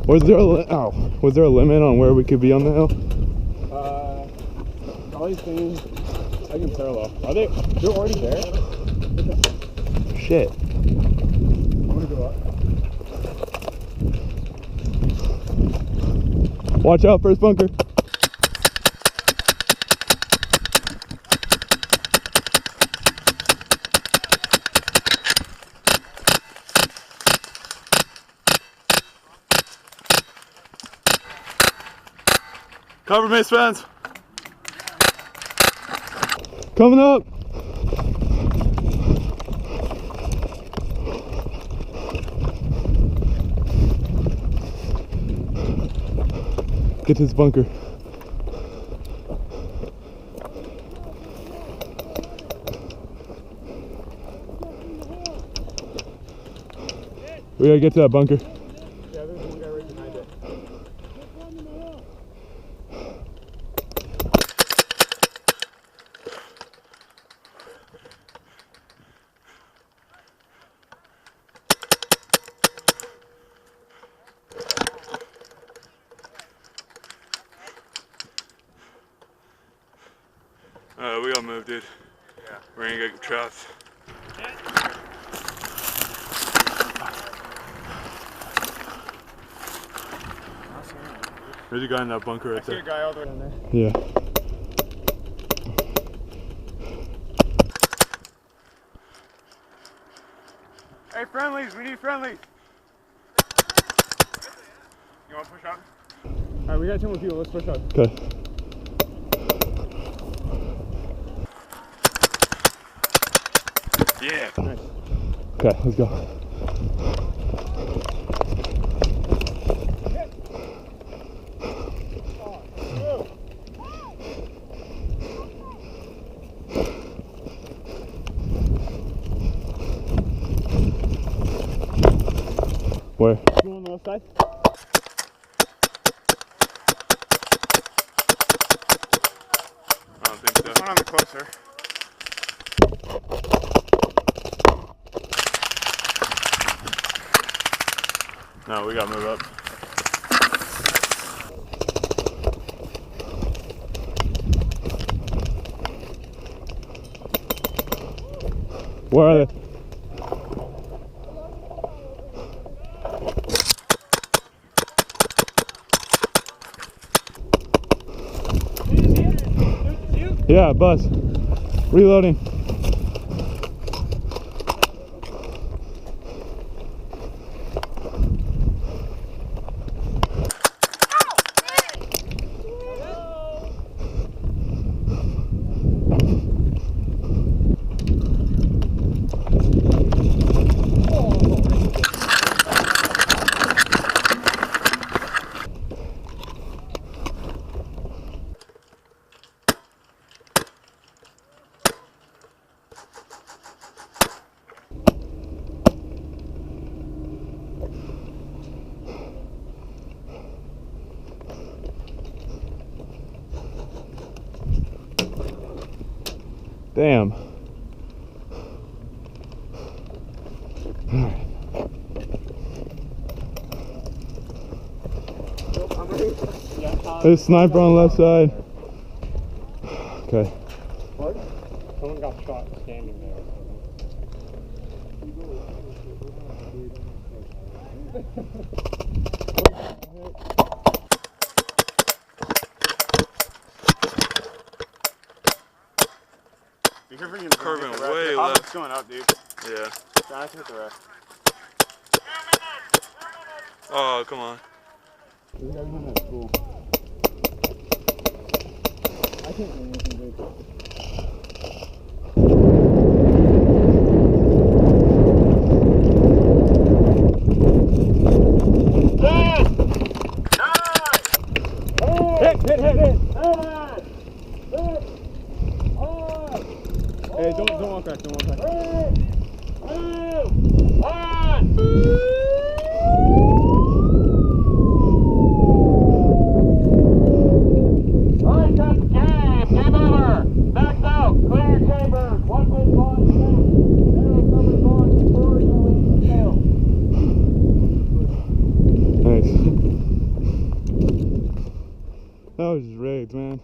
Was there a limit on where we could be on the hill? Probably staying. I can parallel. Are they? They're already there. Shit. I'm gonna go up. Watch out, first bunker. Cover me, Spence. Coming up. Get to this bunker. We gotta get to that bunker. Yeah, there's one guy right behind it. We gotta move, dude. Yeah. We're gonna get trapped. There's a guy in that bunker right there. I see a guy all the way in there. Yeah. Hey, friendlies, we need friendlies. You want to push up? Alright, we got 2 more people, let's push up. Okay. Yeah. Nice. Okay, let's go. Where? You on the left side? I don't think so. There's one on the closer. No, we gotta move up. Where are they? Yeah, bus. Reloading. Damn. Alright. There's a sniper on the left side. Okay. What? Someone got shot standing there. Be careful, you're Curving way left. It's going up, dude. Yeah. Try to hit the rest. Oh, come on. There's guys in that school. I can't do anything, dude. Hit! Hey, don't walk back, don't walk back. 3, 2, 1! Alright, Captain Cam, game over! Max out, clear chambers, 1 wing launch, arrow cover launch, 4 wing sail. Nice. That was just rigged, man.